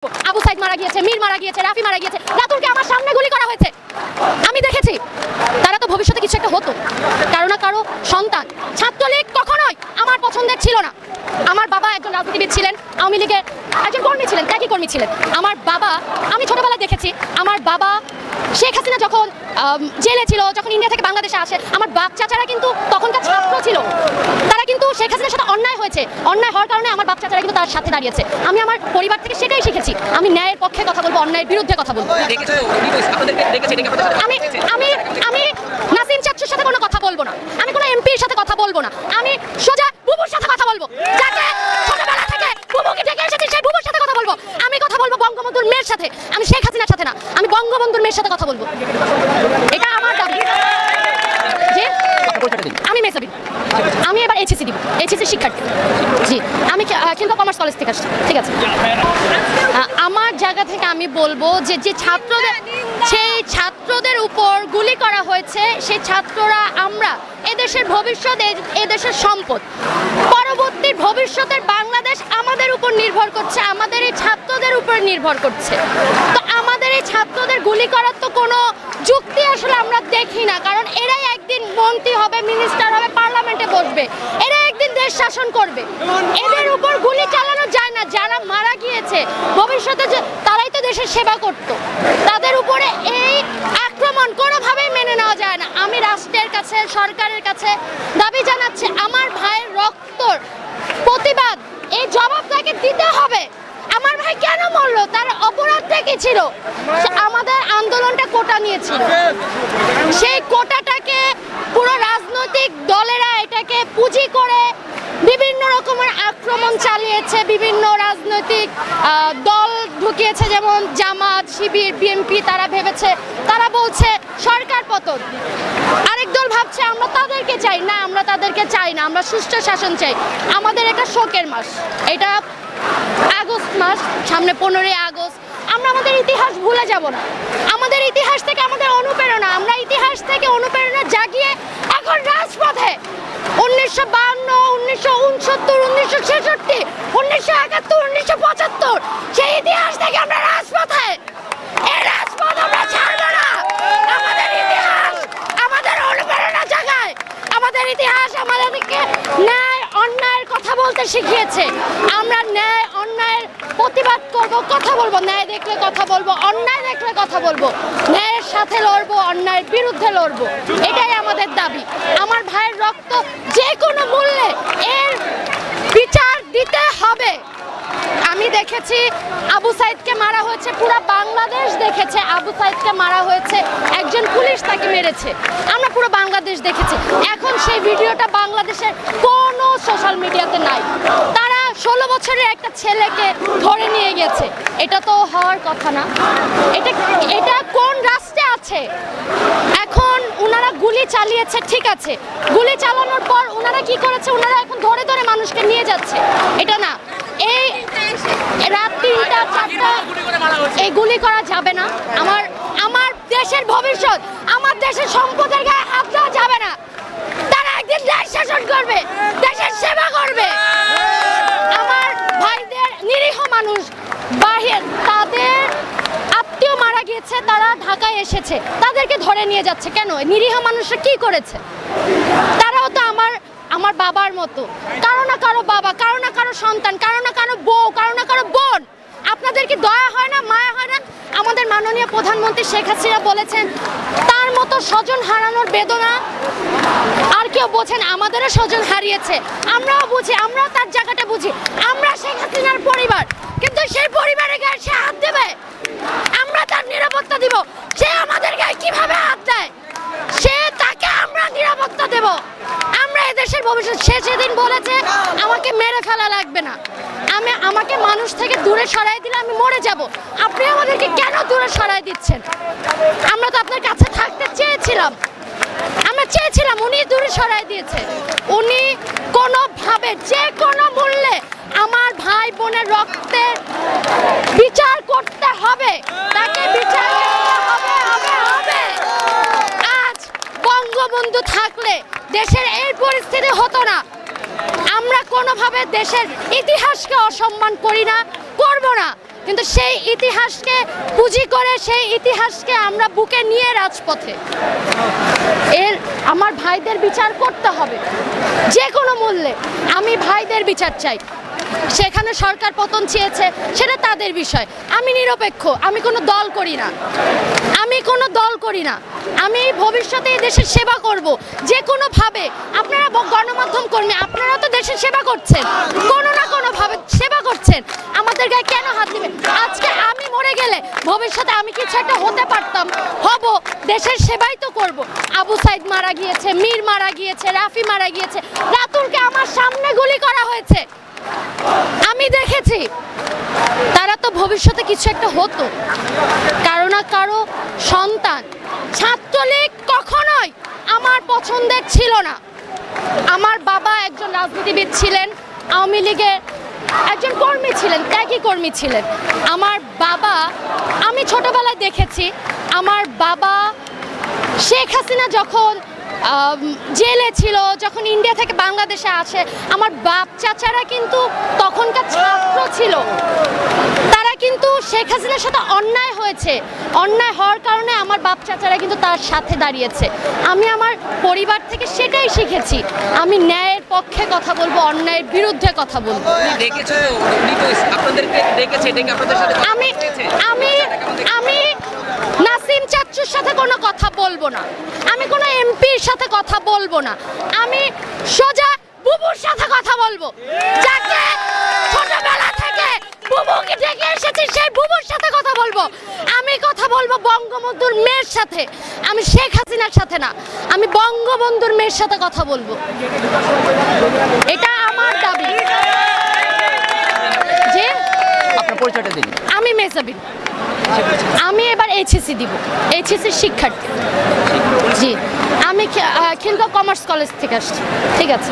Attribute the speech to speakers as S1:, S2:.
S1: আবু সাইদ মারা গিয়েছে, মীর মারা গিয়েছে, রাফি মারা গিয়েছে, রাতুলকে আমার সামনে গুলি করা হয়েছে। আমি দেখেছি তারা তো ভবিষ্যতে কিছু একটা হতো, কারো না কারো সন্তান। ছাত্রলীগ কখনোই আমার পছন্দের ছিল না। আমার বাবা একজন রাজনীতিবিদ ছিলেন, আওয়ামী লীগের একজন কর্মী ছিলেন, ত্যাগী কর্মী ছিলেন। আমার বাবা, আমি ছোটবেলায় দেখেছি আমার বাবা শেখ হাসিনা যখন জেলে ছিল, যখন ইন্ডিয়া থেকে বাংলাদেশে আসে, আমার বাপ চাচারা কিন্তু তখনকার ছাত্র ছিল। তারা কিন্তু শেখ হাসিনার সাথে অন্যায় হয়েছে, অন্যায় হওয়ার কারণে আমার বাপ চাচারা কিন্তু তার সাথে দাঁড়িয়েছে। আমি আমার পরিবার থেকে সেটাই শিখেছি, আমি ন্যায়ের পক্ষে কথা বলবো, অন্যায়ের বিরুদ্ধে কথা বলবো। আমি আমি আমি নাসিম চাচুর সাথে কোনো কথা বলবো না, আমি কোনো এমপির সাথে কথা বলবো না, আমি সোজা বুবুর সাথে কথা বলবো। যাকে ছোটবেলা থেকে বুবুকে ডেকে এসেছি সেই বুবুর সাথে কথা বলবো। আমি কথা বলবো বঙ্গবন্ধুর মেয়ের সাথে, আমি শেখ হাসিনার সাথে না, আমি বঙ্গবন্ধুর মেয়ের সাথে কথা বলবো। এটা আমার দাবি। জি, আমি মেসাবি, আমি এবার এইচএসসি দিব, এইচএসসি শিক্ষার্থী। জি, আমি কিন্তু কমার্স কলেজ থেকে আসছি। ঠিক আছে, আমার জায়গা থেকে আমি বলবো যে যে ছাত্রদের, সেই ছাত্রদের উপর গুলি করা হয়েছে, সেই ছাত্ররা আমরা এদেশের ভবিষ্যৎ, এদেশের সম্পদ। পরবর্তী ভবিষ্যতের বাংলাদেশ আমাদের উপর নির্ভর করছে, আমাদের এই ছাত্রদের উপর নির্ভর করছে। তো আমাদের এই ছাত্রদের গুলি করার তো কোনো যুক্তি আসলে আমরা দেখি না, কারণ এরাই একদিন মন্ত্রী হবে, মিনিস্টার হবে, পার্লামেন্টে বসবে, এরা একদিন দেশ শাসন করবে। এদের উপর গুলি চালানো যায় না। যারা মারা গিয়েছে ভবিষ্যতে তারাই তো দেশের সেবা করত, তাদের উপরে এই আক্রমণ কোনোভাবেই মেনে নেওয়া যায় না। আমি রাষ্ট্রের কাছে, সরকারের কাছে দাবি জানাচ্ছি, আমার ভাইয়ের রক্তর প্রতিবাদ, এই জবাব তাকে দিতে হবে। আমার ভাই কেন মরলো, তার অপরাধটা কি ছিল? আমাদের আন্দোলনটা কোটা নিয়েছিল, সেই কোটাটাকে পুরো রাজনৈতিক দলেরা এটাকে পুঁজি করে বিভিন্ন রকমের আক্রমণ চালিয়েছে, বিভিন্ন রাজনৈতিক দল ঢুকিয়েছে, যেমন জামাত, শিবির, বিএনপি। তারা ভেবেছে, তারা বলছে সরকার পতন। আরেক দল ভাবছে আমরা তাদেরকে চাই না, আমরা তাদেরকে চাই না, আমরা সুষ্ঠু শাসন চাই। আমাদের এটা শোকের মাস, এটা আগস্ট মাস, সামনে 15ই আগস্ট। আমরা আমাদের ইতিহাস ভুলে যাব না, আমাদের ইতিহাস থেকে আমাদের অনুপ্রেরণা, আমরা ইতিহাস থেকে অনুপ্রেরণা জাগিয়ে এখন রাজপথে 1952, 1969, 1966, 1971, 1975 সেই ইতিহাস থেকে আমরা রাজপথে। এই রাজপথ আমরা ছাড়বো না। আমাদের ইতিহাস আমাদের অনুপ্রেরণা জাগায়, আমাদের ইতিহাস আমাদেরকে ন্যায় অন্যায়ের কথা বলতে শিখিয়েছে। আমরা ন্যায় অন্যায়ের প্রতিবাদ করব, কথা বলবো, ন্যায় দেখলে কথা বলবো, অন্যায় দেখলে কথা বলবো, ন্যায়ের সাথে লড়বো, অন্যায়ের বিরুদ্ধে লড়বো। এটাই আমাদের দাবি। আমার ভাইয়ের রক্ত যে কোনো মূল্যে এর বিচার দিতে হবে। আমি দেখেছি আবু সাইদকে মারা হয়েছে, পুরো বাংলাদেশ দেখেছে আবু সাইদকে মারা হয়েছে, একজন পুলিশ তাকে মেরেছে, আমরা পুরো বাংলাদেশ দেখেছি। এখন সেই ভিডিওটা বাংলাদেশের কোনো সোশ্যাল মিডিয়াতে নাই। তারা 16 বছরের একটা ছেলেকে ধরে নিয়ে গেছে, এটা তো হওয়ার কথা না। এটা কোন রাষ্ট্রে আছে? এখন ওনারা গুলি চালিয়েছে, ঠিক আছে, গুলি চালানোর পর ওনারা কি করেছে? ওনারা এখন ধরে ধরে মানুষকে নিয়ে যাচ্ছে, এটা না। এই রাত 3টা 4টা এই গুলি করা যাবে না। আমার দেশের ভবিষ্যৎ, আমার দেশের সম্পদের গায়ে হাত দেওয়া যাবে না। তারা একদিন দেশ শাসন করবে, দেশের সেবা করবে। আমার ভাইদের, নিরীহ মানুষ, বাহির তাদের আত্মীয় মারা গিয়েছে, তারা ঢাকায় এসেছে, তাদেরকে ধরে নিয়ে যাচ্ছে কেন? নিরীহ মানুষরা কি করেছে? তারাও তো আমার বাবার মতো, কারো না কারো বাবা, কারো না কারো সন্তান, কারো না কারো বউ, কারো না কারো বোন। আপনাদের কি দয়া হয় না, মায়া হয় না? আমাদের মাননীয় প্রধানমন্ত্রী শেখ হাসিনা বলেছেন তার মতো স্বজন হারানোর বেদনা আর কেউ বোঝেন। আমাদেরও স্বজন হারিয়েছে, আমরাও বুঝি, আমরাও তার জায়গাটা বুঝি। আমরা শেখ হাসিনার পরিবার, কিন্তু সেই পরিবারের গায়ে সে হাত দেবে, আমরা তার নিরাপত্তা দিব। সে আমাদের গায়ে কিভাবে হাত দেয়, তাকে আমরা নিরাপত্তা দেব। আমরা এদেশের ভবিষ্যৎ। সে সেদিন বলেছে আমাকে মেরে ফেলা লাগবে না, আমাকে মানুষ থেকে দূরে সরাই দিলে আমি মরে যাব। আপনি আমাদেরকে কেন দূরে সরাই দিচ্ছেন? আমরা তো আপনার কাছে থাকতে চেয়েছিলাম, আমরা চেয়েছিলাম, উনি দূরে সরাই দিয়েছে। উনি কোনোভাবে, যে কোনো মূল্যে আমার ভাই বোনের রক্তের বিচার করতে হবে, তাকে বিচার করতে হবে, হবে, হবে। আজ বঙ্গবন্ধু থাকলে দেশের এই পরিস্থিতি হতো না। আমরা কোনোভাবে দেশের ইতিহাসকে অসম্মান করি না, করব না। কিন্তু সেই ইতিহাসকে পুঁজি করে সেই ইতিহাসকে আমরা বুকে নিয়ে রাজপথে আমার ভাইদের বিচার করতে হবে যে কোনো মূল্যে। আমি ভাইদের বিচার চাই। সেখানে সরকার পতন চেয়েছে, সেটা তাদের বিষয়। আমি নিরপেক্ষ, আমি কোনো দল করি না, আমি ভবিষ্যতে এই দেশের সেবা করব যে কোনোভাবে। আপনারা গণমাধ্যম কর্মী, আপনারা তো দেশের সেবা করছেন, কোনো না কোনোভাবে সেবা করছেন, আমাদের গায়ে কেন হাত দিবেন? আজকে আমি মরে গেলে ভবিষ্যতে আমি কিছু একটা হতে পারতাম, হব, দেশের সেবাই তো করব। আবু সাইদ মারা গিয়েছে, মীর মারা গিয়েছে, রাফি মারা গিয়েছে, রাতুলকে আমার সামনে গুলি করা হয়েছে, আমি দেখেছি। তারা তো ভবিষ্যতে কিছু একটা হতো, কারো না কারো সন্তান। ছাত্রলীগ কখনোই আমার পছন্দের ছিল না। আমার বাবা একজন রাজনীতিবিদ ছিলেন, আওয়ামী লীগের একজন কর্মী ছিলেন, ত্যাগী কর্মী ছিলেন। আমার বাবা, আমি ছোটবেলায় দেখেছি, আমার বাবা শেখ হাসিনা যখন জেলে ছিল, যখন ইন্ডিয়া থেকে বাংলাদেশে আসে, আমার বাপ চাচারা কিন্তু তখনকার ছাত্র ছিল। তারা কিন্তু শেখ হাসিনার সাথে অন্যায় হয়েছে, অন্যায় হওয়ার কারণে আমার বাপ চাচারা কিন্তু তার সাথে দাঁড়িয়েছে। আমি আমার পরিবার থেকে সেটাই শিখেছি, আমি ন্যায়ের পক্ষে কথা বলবো, অন্যায়ের বিরুদ্ধে কথা বলবো। আমি নাসিম চাচ্চুর সাথে কোনো কথা বলবো না, আমি কোনো এমপির সাথে কথা বলবো না, আমি সোজা বুবুর সাথে কথা বলবো, যাকে ছোটবেলা থেকে বুবুকে ডেকে এসেছি, সেই বুবুর সাথে কথা বলবো। আমি কথা বলবো বঙ্গবন্ধুর মেয়ের সাথে, আমি শেখ হাসিনার সাথে না, আমি বঙ্গবন্ধুর মেয়ের সাথে কথা বলবো। এটা আমার দাবি। যে
S2: আপনার পরিচয়টা দিন।
S1: আমি মেসাবিন, আমি এবার এইচএসসি দিব, এইচএসসির শিক্ষার্থী। জি, আমি খিলগাঁও কমার্স কলেজ থেকে আসছি। ঠিক আছে।